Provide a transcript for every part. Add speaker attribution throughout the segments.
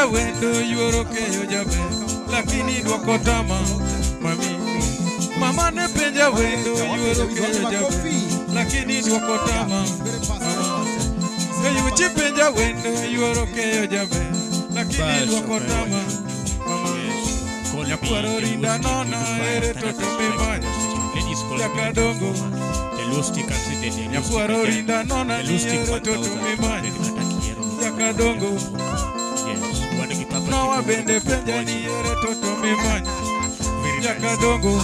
Speaker 1: penja wendo yuoro keyo jabe lakini dwoko tama mami mama ne penja wendo yuoro keyo jabe lakini dwoko tama mama yuchi penja wendo yuoro keyo jabe lakini dwoko tama mama nyakwaro rinda nona ere toto mimanya jakadongo nyakwaro rinda nona ere toto mimanya jakadongo Noa bende penja ni ere toto mimanya jakadongo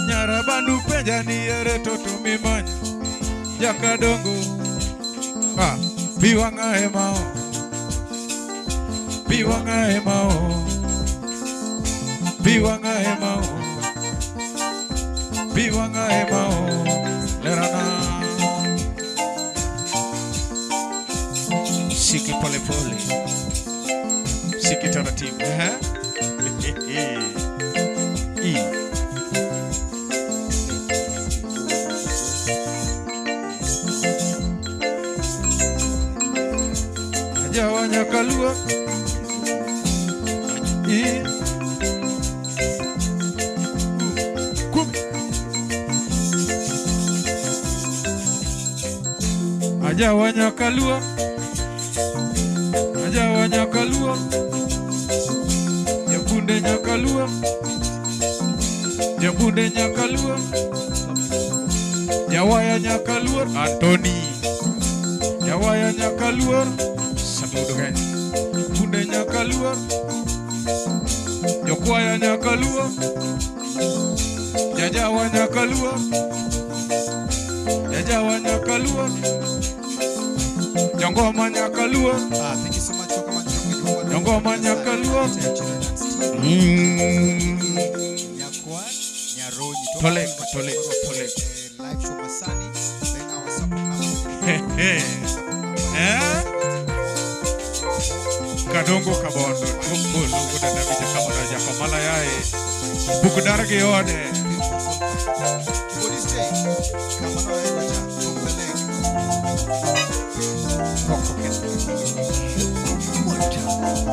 Speaker 1: Nyara bandu penja ni ere toto mimanya jakadongo Biwanga emao Biwanga emao Biwanga emao Biwanga emao Lerana Shiki pole pole Shiki taratibu Ajawa nyakalua Ajawa nyakalua Ajawa nyakalua Jabunde nyakalua Jabunde nyakalua Jawaya nyakalua Anthony Jawaya nyakalua Saludo kan Bunde nyakalua Jokwaya nyakalua Jajawa nyakalua Jajawa nyakalua Jongoma nyakalua
Speaker 2: Thank you so much for coming.
Speaker 1: Jongoma nyakalua Tole
Speaker 2: Live show Masani. Then our support number.
Speaker 1: Kadongo kabondo Tumbo lungu na nabija kamaraja Kamala yae Bukudaragi yode
Speaker 2: Body stay. Kamano ya waja. Tumpeleke.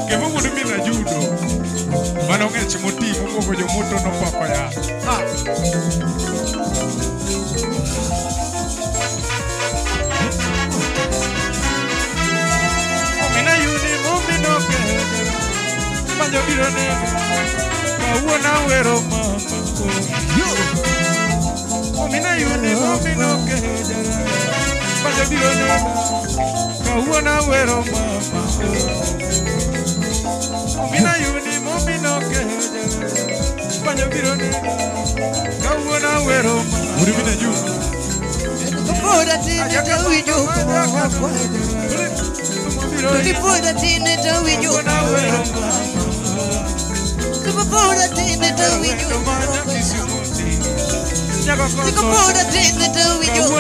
Speaker 1: Kevo mudumi na judo Manonge chimoti Mungo jomoto no papa ya Omina yuni momino ke Panjo birone Kawona wero mama Omina yuni momino ke Panjo birone Kawona wero mama Omina yuni momino ke Panjo birone Kawona wero mama Uribina juu
Speaker 3: Bora tine tawi joko Bora tine tawi joko Bora tine tawi joko Bora tine tawi joko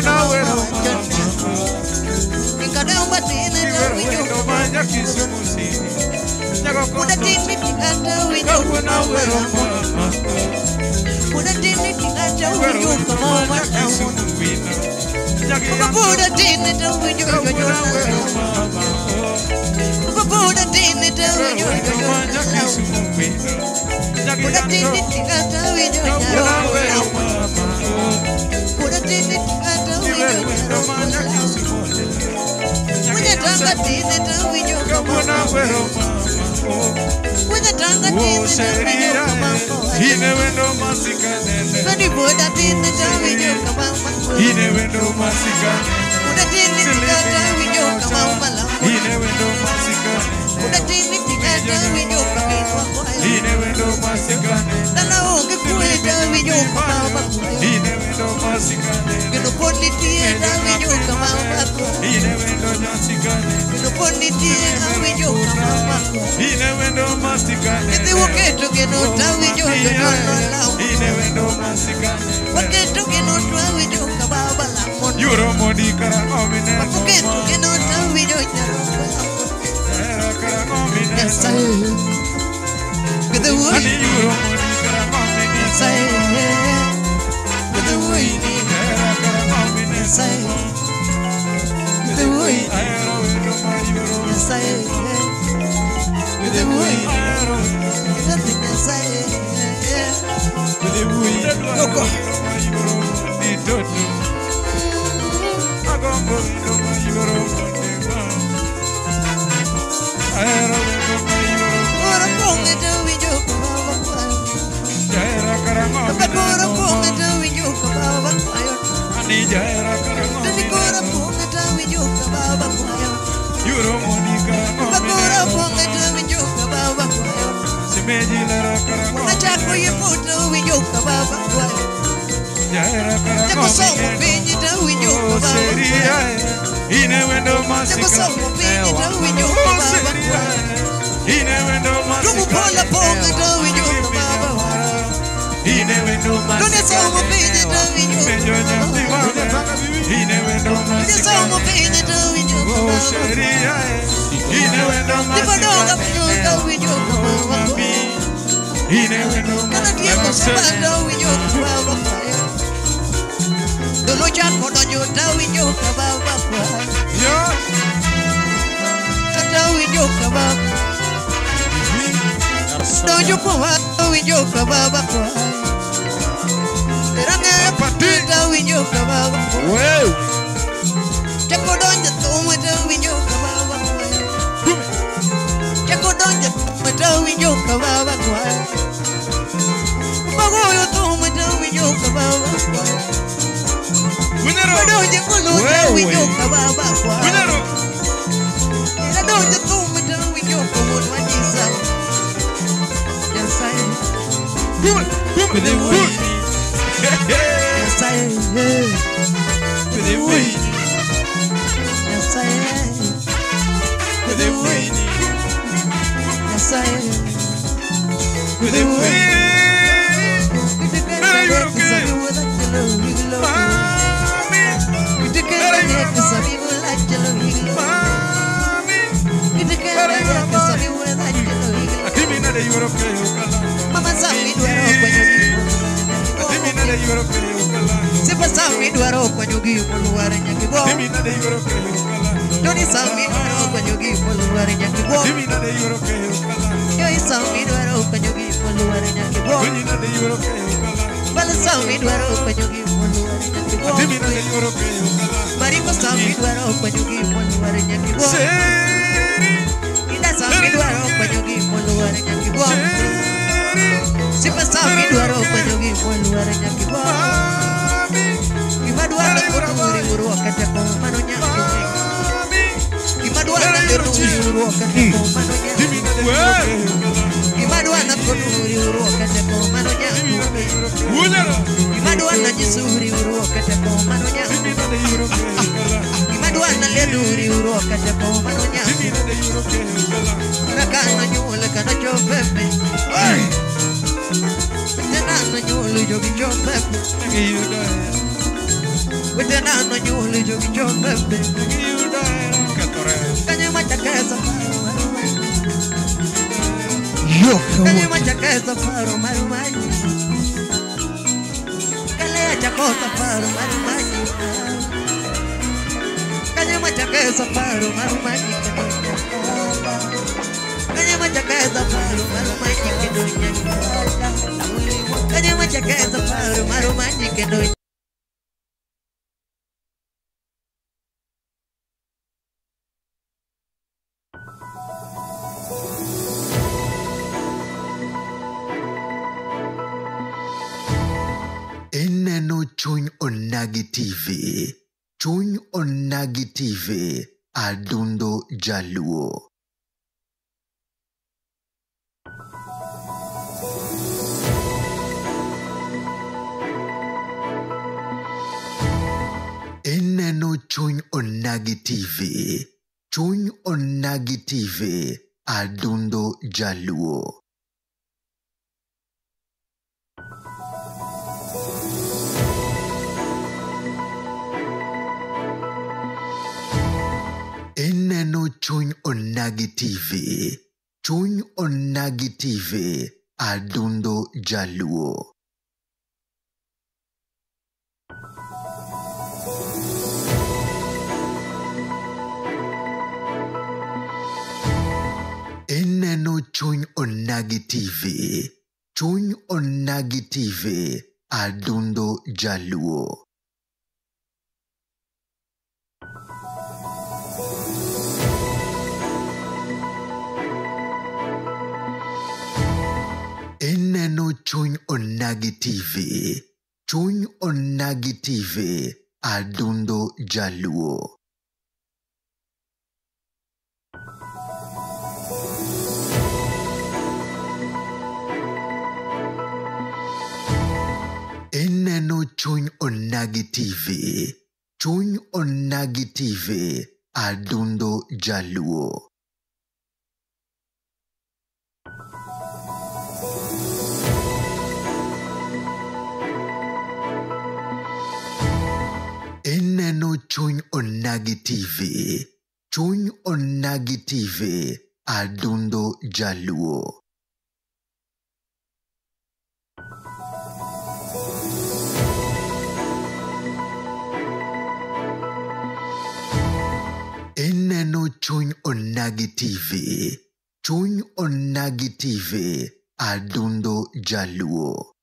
Speaker 3: Nikadamba tine tawi joko Bora tine tawi joko Bora tine tawi joko mama Buddha didn't tell me you're Buddha didn't tell me you're Buddha didn't tell me you're Buddha didn't tell me you're When the Tanga didn't tell me you're When the Tanga didn't tell me you're He never know my secret When the Buddha didn't tell me you're
Speaker 1: He never know my secret
Speaker 3: Buddha didn't tell me you're
Speaker 1: He never know my secret
Speaker 3: Buddha didn't tell me you're
Speaker 1: He never know my secret
Speaker 3: Nana onge kuita winyo kama
Speaker 1: He never know my secret
Speaker 3: Kino poni tienda winyo kama
Speaker 1: He never know my secret
Speaker 3: Kino poni tienda winyo kama
Speaker 1: He never know my secret
Speaker 3: Kiti waketo kino ta winyo kama
Speaker 1: He never know my secret
Speaker 3: Waketo kino ta winyo kama balamon
Speaker 1: Yuro modi kara omine
Speaker 3: Waketo kino ta winyo
Speaker 1: kara omine
Speaker 3: Yes I With the wood
Speaker 1: Ani yuro modi kara omine
Speaker 3: Yes I With the wood
Speaker 1: kara omine
Speaker 3: Yes I With the wood
Speaker 1: Ayro no ma yuro
Speaker 3: Yes I
Speaker 1: mayuto agombo wendo mayuro mondema ahero wendo mayuro
Speaker 3: Ora ponga to winjo baba kwayo
Speaker 1: jaera karango
Speaker 3: Ora ponga to winjo baba kwayo
Speaker 1: ani jaera karango
Speaker 3: Ora ponga to winjo baba kwayo
Speaker 1: yuro monika
Speaker 3: Ora ponga to winjo baba kwayo
Speaker 1: simeji lara karango
Speaker 3: Achako yepoto winjo baba kwayo
Speaker 1: jaera karango
Speaker 3: Jako somo pinyi to winjo baba
Speaker 1: seria ine wendo masika
Speaker 3: Jako somo pinyi to winjo baba kwayo
Speaker 1: ine wendo masika
Speaker 3: Rumu pola ponga to winjo baba
Speaker 1: ine wendo masika
Speaker 3: Kone somo pinyi to winjo baba
Speaker 1: ine wendo
Speaker 3: Kone
Speaker 1: masika
Speaker 3: somo pinyi to winjo baba
Speaker 1: seria ine wendo
Speaker 3: Tipodoga
Speaker 1: masika
Speaker 3: pinyo to winjo baba
Speaker 1: ine wendo
Speaker 3: Kana tieko sabando winjo baba kwayo Dolo chako donyo to winjo baba kwayo
Speaker 1: yo
Speaker 3: Kata winjo baba Donyo kwa winjo baba kwayo Range patita winjo baba kwayo
Speaker 1: wow
Speaker 3: Chako donyo to winjo baba kwayo Chako donyo to winjo baba kwayo Magoyo to winjo baba kwayo
Speaker 1: winero
Speaker 3: Donyo kulo to winjo baba kwayo
Speaker 1: winero
Speaker 3: Donyo to winjo baba kwayo Yes I
Speaker 1: with the wind
Speaker 3: Yes I
Speaker 1: with the wind
Speaker 3: Yes I
Speaker 1: with the wind
Speaker 3: Yes I
Speaker 1: with the wind Atimina de Europe
Speaker 3: Mama Sami duaro kwenye
Speaker 1: Atimina de Europe
Speaker 3: Sipa Sami duaro kwenye moluare nyakibo
Speaker 1: Atimina de Europe
Speaker 3: Doni Sami duaro kwenye moluare nyakibo
Speaker 1: Atimina de Europe
Speaker 3: Yoi Sami duaro kwenye moluare nyakibo
Speaker 1: Atimina de Europe
Speaker 3: Bala Sami duaro kwenye moluare nyakibo
Speaker 1: Atimina de Europe
Speaker 3: Mariko Sami duaro kwenye moluare nyakibo Ida Sami duaro kwenye moluare nyakibo Sipa Sami duaro kwenye moluare nyakibo Imaduana kururi uru wakati kwa mano nyakibo Imaduana kururi uru wakati kwa mano nyakibo Imaduana kururi uru wakati kwa mano nyakibo Imaduana jisuri uru wakati kwa mano nyakibo Imaduana leduri uru wakati kwa mano nyakibo Rakana nyule kana chopepe Tenano nyule jogi chopepe Tenano nyule jogi chopepe Kanya machakeza Kanya machakeza paro marumaji Kanya chakota paro marumaji Kanya machakeza paro marumaji Kanya machakeza paro marumaji Kanya machakeza paro marumaji kedonya
Speaker 4: Ineno Chuny Onagi TV. Chuny Onagi TV. Adundo Jaluo. Ineno Chuny Onagi TV. Chuny Onagi TV. Adundo Jaluo. Ineno Chuny Onagi TV. Chuny Onagi TV. Adundo Jaluo. Ineno Chuny Onagi TV. Chuny Onagi TV. Adundo Jaluo. Ineno Chuny Onagi TV. Chuny Onagi TV. Adundo Jaluo. Ineno Chuny Onagi TV. Chuny Onagi TV. Adundo Jaluo. Ineno Chuny Onagi TV. Chuny Onagi TV. Adundo Jaluo.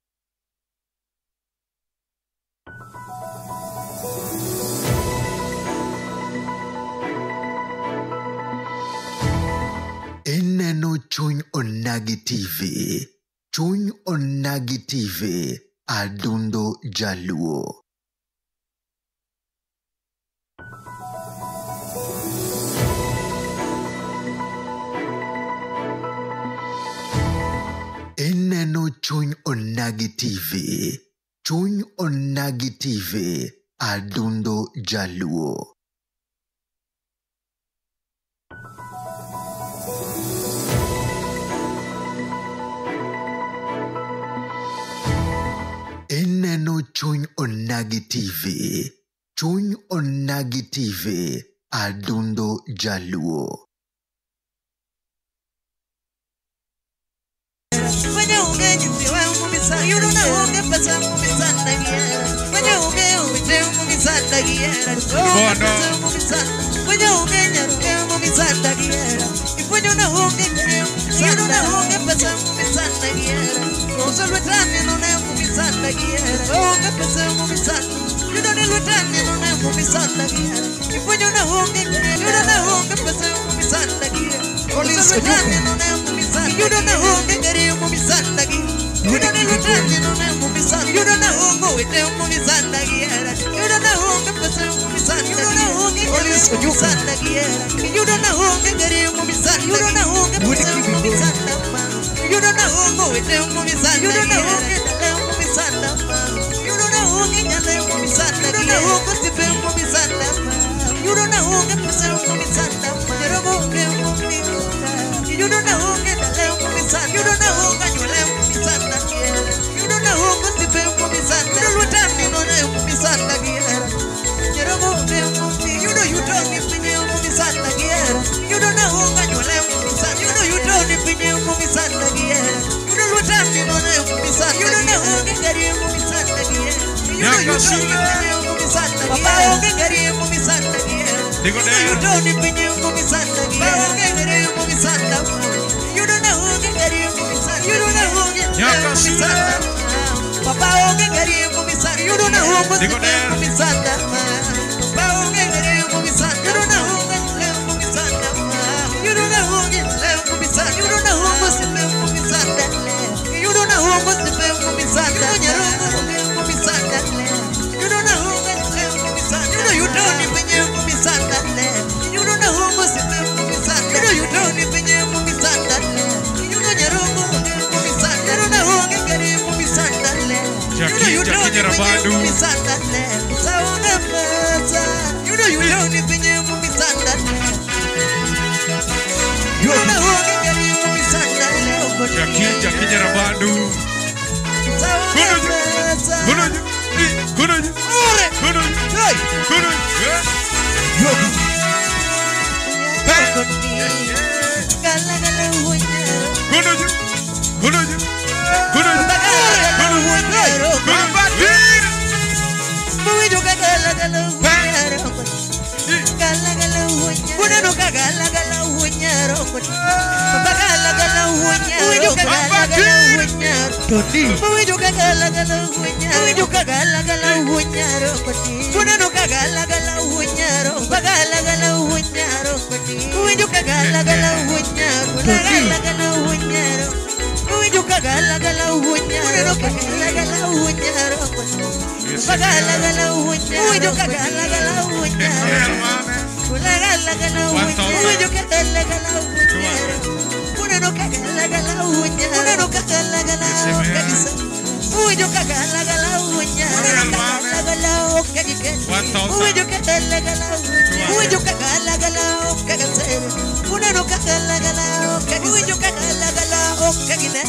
Speaker 4: Ineno Chuny Onagi TV. Chuny Onagi TV. Adundo Jaluo. Ineno Chuny Onagi TV. Chuny Onagi TV. Adundo Jaluo. Ineno Chuny Onagi TV. Chuny Onagi TV. Adundo Jaluo. Ineno Chuny Onagi TV. Chuny Onagi TV. Adundo Jaluo.
Speaker 3: kagala gala unya no kagala gala unya kagala gala unya ujo kagala gala unya kagala gala unya ujo kagala gala unya una no kagala gala unya una no kagala gala ujo kagala gala unya kagala gala ukagike ujo kagala gala unya ujo kagala gala ukagase una no kagala gala ukagike ujo kagala gala ukagine